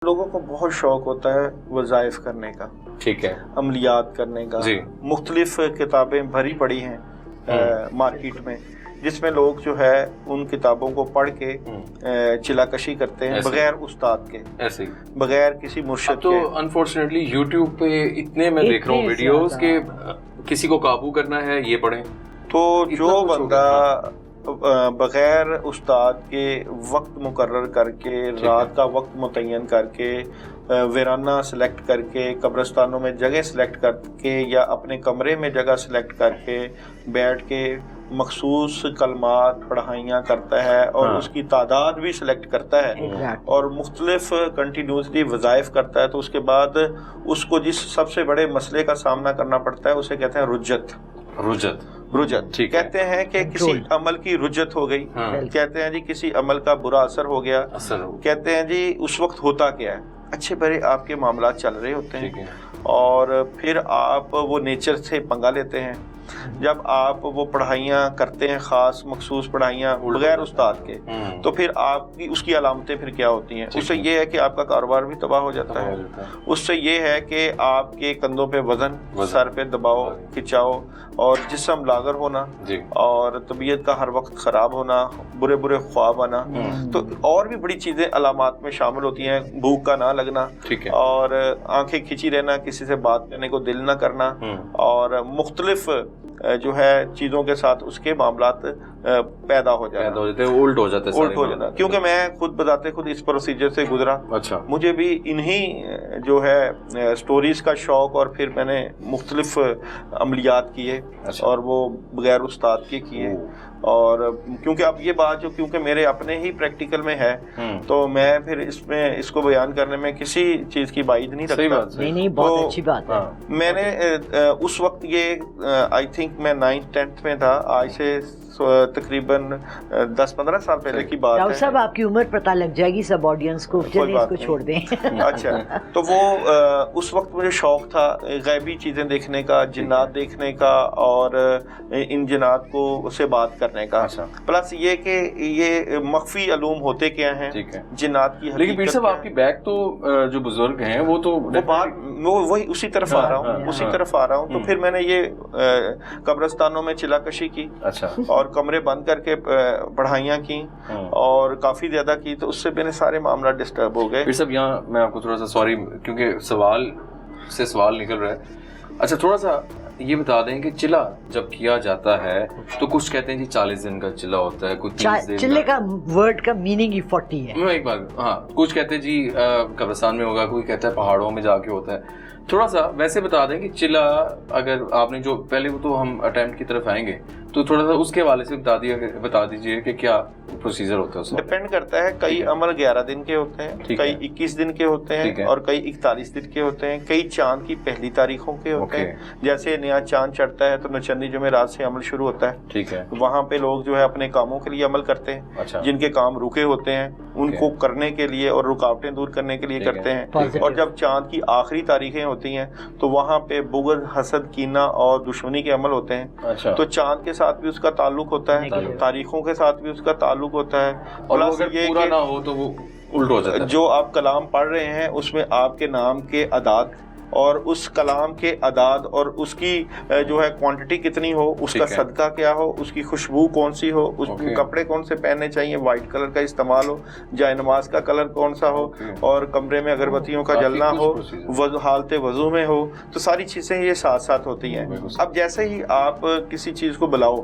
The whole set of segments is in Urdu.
لوگوں کو بہت شوق ہوتا ہے وظائف کرنے کا، ٹھیک ہے، عملیات کرنے کا. جی. مختلف کتابیں بھری پڑی ہیں مارکیٹ میں، جس میں لوگ جو ہے ان کتابوں کو پڑھ کے چلا کشی کرتے ہیں بغیر استاد کے، ایسے بغیر کسی مرشد تو کے. انفارچونیٹلی یوٹیوب پہ اتنے میں دیکھ رہا ہوں ویڈیوز کہ کسی کو قابو کرنا ہے یہ پڑھیں. تو جو بندہ بغیر استاد کے وقت مقرر کر کے، رات کا وقت متعین کر کے، ویرانہ سلیکٹ کر کے، قبرستانوں میں جگہ سلیکٹ کر کے، یا اپنے کمرے میں جگہ سلیکٹ کر کے بیٹھ کے مخصوص کلمات پڑھائیاں کرتا ہے اور اس کی تعداد بھی سلیکٹ کرتا ہے اور مختلف کنٹینیوسلی وظائف کرتا ہے، تو اس کے بعد اس کو جس سب سے بڑے مسئلے کا سامنا کرنا پڑتا ہے اسے کہتے ہیں رجت. کہتے ہیں کہ کسی عمل کی رجت ہو گئی، کہتے ہیں جی کسی عمل کا برا اثر ہو گیا، کہتے ہیں جی اس وقت ہوتا کیا ہے. اچھے برے آپ کے معاملات چل رہے ہوتے ہیں اور پھر آپ وہ نیچر سے پنگا لیتے ہیں. جب آپ وہ پڑھائیاں کرتے ہیں، خاص مخصوص پڑھائیاں بغیر استاد کے، تو پھر آپ کی اس کی علامتیں پھر کیا ہوتی ہیں؟ اس سے یہ ہے کہ آپ کا کاروبار بھی تباہ ہو جاتا ہے. اس سے یہ ہے کہ آپ کے کندھوں پہ وزن، سر پہ دباؤ کھچاؤ اور جسم لاغر ہونا اور طبیعت کا ہر وقت خراب ہونا، برے برے خواب آنا. تو اور بھی بڑی چیزیں علامات میں شامل ہوتی ہیں، بھوک کا نہ لگنا اور آنکھیں کھچی رہنا، کسی سے بات کرنے کو دل نہ کرنا اور مختلف جو ہے چیزوں کے ساتھ اس کے معاملات پیدا ہو جاتے ہیں، الٹ ہو جاتا. کیونکہ میں خود بذات خود اس پروسیجر سے گزرا. مجھے بھی انہی جو ہے سٹوریز کا شوق اور پھر میں نے مختلف عملیات کیے اور وہ بغیر استاد کے کیے. اور کیونکہ اب یہ بات جو کیونکہ میرے اپنے ہی پریکٹیکل میں ہے تو میں پھر اس کو بیان کرنے میں کسی چیز کی بعید نہیں رکھتا. نہیں بہت اچھی بات ہے. میں نے اس وقت یہ آئی تھنک میں 9th 10th میں تھا، آج سے تقریباً 10-15 سال پہلے کی بات ہے. ڈاکٹر صاحب آپ کی عمر پتہ لگ جائے گی سب آڈینس کو، چلیے اس کو چھوڑ دیں. اچھا، تو وہ اس وقت مجھے شوق تھا غیبی چیزیں دیکھنے کا، جنات دیکھنے کا اور ان جنات کو سے بات کرنے کا. پلس یہ کہ یہ مخفی علوم ہوتے کیا ہیں جنات کی. لیکن پیر صاحب آپ کی بیک تو جو بزرگ ہیں وہ تو وہی اسی طرف آ رہا ہوں. تو پھر میں نے یہ قبرستانوں میں چلا کشی کی اور کمرے بند کر کے پڑھائیاں کی اور کافی زیادہ کی، تو اس سے میرے سارے معاملات ڈسٹرب ہو گئے. پھر سب یہاں میں آپ کو تھوڑا سا سوری کیونکہ سوال سے سوال نکل رہا ہے. اچھا تھوڑا سا یہ بتا دیں کہ چلا جب کیا جاتا ہے تو کچھ کہتے ہیں جی 40 دن کا چلا ہوتا ہے، کچھ 30 دن. چلے کا ورڈ کا میننگ ہی 40 ہے. ایک بات کچھ کہتے ہیں جی قبرستان میں ہوگا، کوئی کہتا ہے پہاڑوں میں جا کے ہوتا ہے. تھوڑا سا ویسے بتا دیں کہ چلا اگر آپ نے جو پہلے وہ تو ہم اٹیمپٹ کی طرف آئیں گے تو تھوڑا سا اس کے حوالے سے بتا دیجیے کہ کیا پروسیجر ہوتا ہے. ڈپینڈ کرتا ہے، کئی عمل 11 دن کے ہوتے ہیں، کئی 21 دن کے ہوتے ہیں اور کئی 41 دن کے ہوتے ہیں، کئی چاند کی پہلی تاریخوں کے ہوتے ہیں. جیسے نیا چاند چڑھتا ہے تو نچندی جمعرات سے عمل شروع ہوتا ہے. ٹھیک ہے، وہاں پہ لوگ جو ہے اپنے کاموں کے لیے عمل کرتے ہیں، جن کے کام رکے ہوتے ہیں ان کو کرنے کے لیے اور رکاوٹیں دور کرنے کے لیے کرتے ہیں. اور جب چاند کی آخری تاریخیں ہوتی ہیں تو وہاں پہ بغض، حسد، کینہ اور دشمنی کے عمل ہوتے ہیں. تو چاند کے ساتھ بھی اس کا تعلق ہوتا ہے، تاریخوں کے ساتھ بھی اس کا تعلق ہوتا ہے. اور اگر پورا نہ ہو تو وہ الٹ ہو جاتا ہے. جو آپ کلام پڑھ رہے ہیں اس میں آپ کے نام کے اعداد اور اس کلام کے اعداد اور اس کی جو ہے کوانٹٹی کتنی ہو، اس کا صدقہ کیا ہو، اس کی خوشبو کون سی ہو، اس کپڑے کون سے پہننے چاہیے، وائٹ کلر کا استعمال ہو، جائے نماز کا کلر کون سا ہو اور کمرے میں اگربتیوں کا جلنا ہو، حالت وضو میں ہو، تو ساری چیزیں یہ ساتھ ساتھ ہوتی ہیں. اب جیسے ہی آپ کسی چیز کو بلاؤ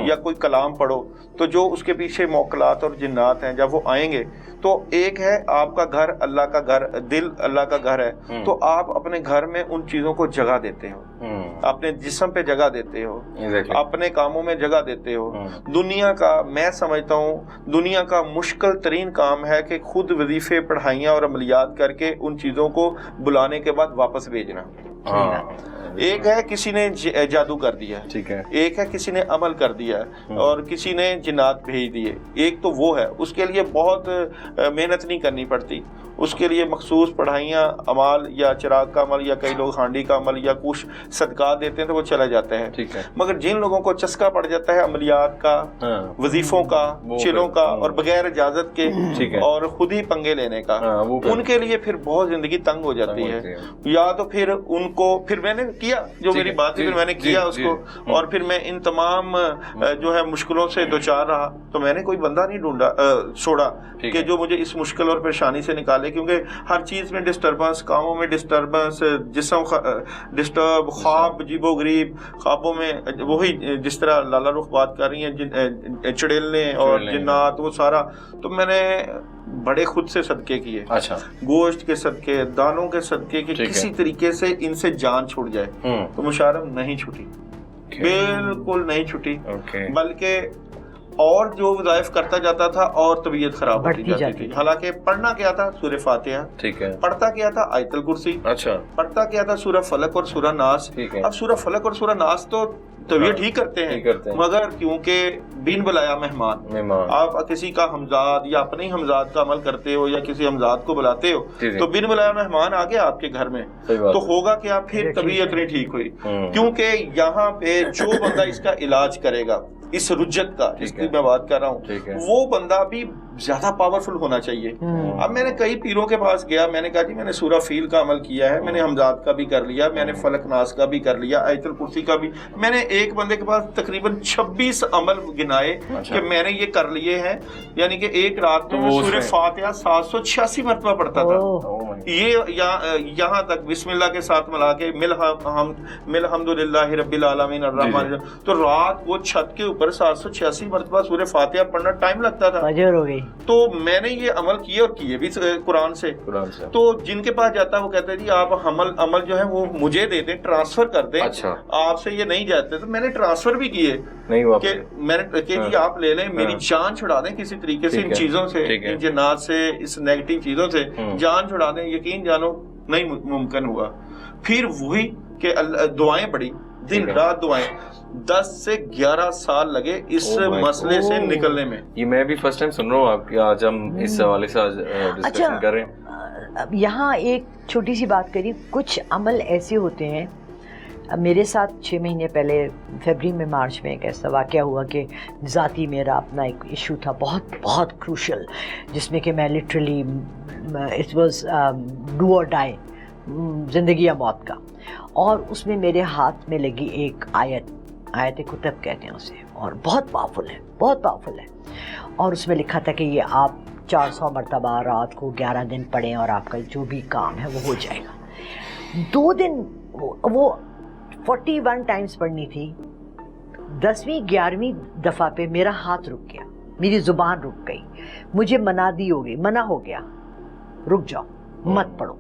یا کوئی کلام پڑھو تو جو اس کے پیچھے موکلات اور جنات ہیں جب وہ آئیں گے تو ایک ہے آپ کا گھر اللہ کا گھر، دل اللہ کا گھر ہے، تو آپ اپنے گھر میں ان چیزوں کو جگہ دیتے ہو، اپنے جسم پہ جگہ دیتے ہو، اپنے کاموں میں جگہ دیتے ہو. دنیا کا میں سمجھتا ہوں دنیا کا مشکل ترین کام ہے کہ خود وظیفے، پڑھائیاں اور عملیات کر کے ان چیزوں کو بلانے کے بعد واپس بھیجنا. ایک ہے کسی نے جادو کر دیا، ٹھیک ہے، ایک ہے کسی نے عمل کر دیا اور کسی نے جنات بھیج دیے. ایک تو وہ ہے، اس کے لیے بہت محنت نہیں کرنی پڑتی، اس کے لیے مخصوص پڑھائیاں، عمال یا چراغ کا عمل یا کئی لوگ ہانڈی کا عمل یا کچھ صدقات دیتے ہیں تو وہ چلے جاتے ہیں. ٹھیک ہے. مگر جن لوگوں کو چسکا پڑ جاتا ہے عملیات کا، وظیفوں کا، چلوں کا اور بغیر اجازت کے اور خود ہی پنگے لینے کا، ان کے لیے پھر بہت زندگی تنگ ہو جاتی ہے. یا تو پھر ان کو پھر میں نے کیا جو میری بات تھی، پھر میں نے کیا اس کو، اور پھر میں ان تمام جو ہے مشکلوں سے دوچار رہا تو میں نے کوئی بندہ نہیں چھوڑا کہ جو مجھے اس مشکل اور پریشانی سے نکالے، کیونکہ ہر چیز میں ڈسٹربنس، کاموں میں ڈسٹربنس، جسم ڈسٹرب، خواب عجیب و غریب، خوابوں میں وہی جس طرح لالا رخ بات کر رہی ہیں چڑیلنے اور جنات، وہ سارا. تو میں نے بڑے خود سے صدقے کیے، گوشت کے صدقے، دانوں کے صدقے، کہ کسی طریقے سے ان سے جان چھوٹ جائے. تو مشارم نہیں چھوٹی، بالکل نہیں چھوٹی، بلکہ اور جو وظائف کرتا جاتا تھا اور طبیعت خراب ہوتی جاتی تھی. حالانکہ پڑھنا کیا تھا سورہ فاتحہ، ٹھیک ہے، پڑھتا کیا تھا آیت الکرسی، پڑھتا کیا تھا سورہ فلق اور سورہ ناس. اب سورہ فلق اور سورہ ناس تو طبیعت ٹھیک کرتے ہیں، مگر کیونکہ بن بلایا مہمان، آپ کسی کا ہمزاد یا اپنے ہی ہمزاد کا عمل کرتے ہو یا کسی ہمزاد کو بلاتے ہو تو بن بلایا مہمان آ گیا آپ کے گھر میں، تو ہوگا کہ آپ پھر طبیعت نہیں ٹھیک ہوئی. کیونکہ یہاں پہ جو بندہ اس کا علاج کرے گا، اس رجت کا جس کی میں بات کر رہا ہوں، وہ بندہ بھی زیادہ پاورفل ہونا چاہیے. اب میں نے کئی پیروں کے پاس گیا، میں نے کہا جی میں نے سورہ فیل کا عمل کیا ہے، میں نے حمزات کا بھی کر لیا، میں نے فلق ناس کا بھی کر لیا، آیت الکرسی کا بھی. میں نے ایک بندے کے پاس تقریباً 26 عمل گنائے کہ میں نے یہ کر لیے ہیں. یعنی کہ ایک رات میں سورہ فاتحہ 786 مرتبہ پڑھتا تھا. یہ یہاں تک بسم اللہ کے ساتھ ملا کے مل الحمدللہ رب العالمین الرحمن الرحیم، تو رات وہ چھت کے اوپر 786 مرتبہ سورہ فاتحہ پڑھنا ٹائم لگتا تھا. فجر ہو گئی. تو میں نے یہ عمل کیے اور کیے بھی قرآن سے. تو جن کے پاس جاتا وہ کہتے ہیں جی آپ عمل جو ہے وہ مجھے دے دیں، ٹرانسفر کر دیں، آپ سے یہ نہیں جاتے. تو میں نے ٹرانسفر بھی کیے کہ میں نے کہ جی آپ لے لیں، میری جان چھڑا دیں کسی طریقے سے ان چیزوں سے، ان جنات سے، اس نیگیٹو چیزوں سے جان چھڑا دیں. یقین جانو نہیں ممکن ہوا. پھر وہی کہ دعائیں بڑی، دن رات دعائیں، 10 سے 11 سال لگے اس مسئلے سے نکلنے میں. یہ میں بھی فرسٹ ٹائم سن رہا ہوں آپ کی، آج ہم اس حوالے سے ڈسکشن کر رہے ہیں. یہاں ایک چھوٹی سی بات کری، کچھ عمل ایسے ہوتے ہیں. میرے ساتھ 6 مہینے پہلے فیبری میں مارچ میں ایک ایسا واقعہ ہوا کہ ذاتی میرا اپنا ایک ایشو تھا بہت بہت کروشل، جس میں کہ میں لٹرلی اٹ واز ڈو اور ڈائی، زندگی یا موت کا. اور اس میں میرے ہاتھ میں لگی ایک آیت کتب کہتے ہیں اسے، اور بہت پاورفل ہے، بہت پاورفل ہے. اور اس میں لکھا تھا کہ یہ آپ 400 مرتبہ رات کو 11 دن پڑھیں اور آپ کا جو بھی کام ہے وہ ہو جائے گا. 2 دن وہ 41 ٹائمز پڑھنی تھی. 10ویں 11ویں دفعہ پہ میرا ہاتھ رک گیا، میری زبان رک گئی، مجھے منادی ہو گئی، منع ہو گیا رک جاؤ مت پڑھو،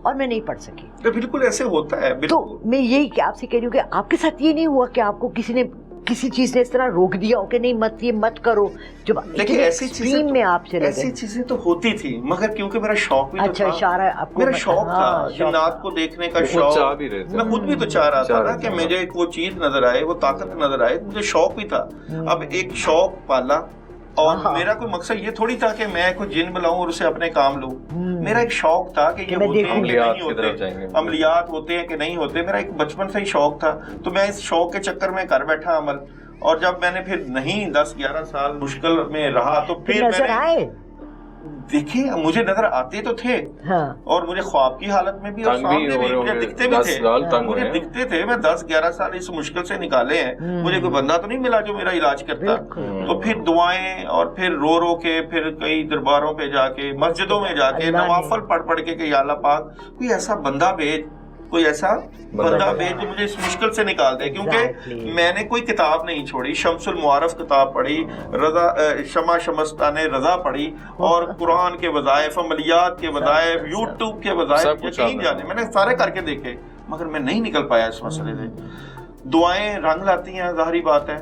اور میں نہیں پڑھ سکی. بالکل ایسے ہوتا ہے. تو میں یہی کہ آپ سے کہہ رہی ہوں کہ آپ کے ساتھ یہ نہیں ہوا کہ آپ کو کسی نے کسی چیز نے اس طرح روک دیا ہو کہ نہیں مت، یہ مت کرو. جب دیکھیں ایسی چیزیں میں آپ سے ایسی چیزیں تو ہوتی تھی، مگر کیونکہ میرا شوق بھی اچھا اشارہ آپ کو، میرا شوق تھا جنات کو دیکھنے کا شوق. میں خود بھی تو چاہ رہا تھا نا کہ مجھے وہ چیز نظر آئے، وہ طاقت نظر آئے. مجھے شوق بھی تھا. اب ایک شوق پالا، اور میرا کوئی مقصد یہ تھوڑی تھا کہ میں کوئی جن بلاؤں اور اسے اپنے کام لوں. میرا ایک شوق تھا کہ یہ ہوتے ہیں کہ نہیں ہوتے، عملیات ہوتے ہیں کہ نہیں ہوتے. میرا ایک بچپن سے ہی شوق تھا. تو میں اس شوق کے چکر میں کر بیٹھا عمل. اور جب میں نے پھر نہیں 10-11 سال مشکل میں رہا تو پھر نظر آئے، دیکھیں مجھے نظر آتے تو تھے، اور مجھے خواب کی حالت میں بھی اور سامنے بھی مجھے دکھتے بھی تھے، مجھے دکھتے تھے. میں 10-11 سال اس مشکل سے نکالے ہیں، مجھے کوئی بندہ تو نہیں ملا جو میرا علاج کرتا. تو پھر دعائیں، اور پھر رو رو کے، پھر کئی درباروں پہ جا کے، مسجدوں میں جا کے نوافل پڑھ کے کہ یا اللہ پاک کوئی ایسا بندہ بھیج، کوئی ایسا بندہ بھیج جو مجھے اس مشکل سے نکال دے. کیونکہ میں نے کوئی کتاب نہیں چھوڑی. شمس المعارف کتاب پڑھی، رضا شمع شمستان رضا پڑھی، اور قرآن کے وظائف، عملیات کے وظائف، یوٹیوب کے وظائف، یقین جانے میں نے سارے کر کے دیکھے، مگر میں نہیں نکل پایا اس مسئلے سے. دعائیں رنگ لاتی ہیں، ظاہری بات ہے.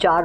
4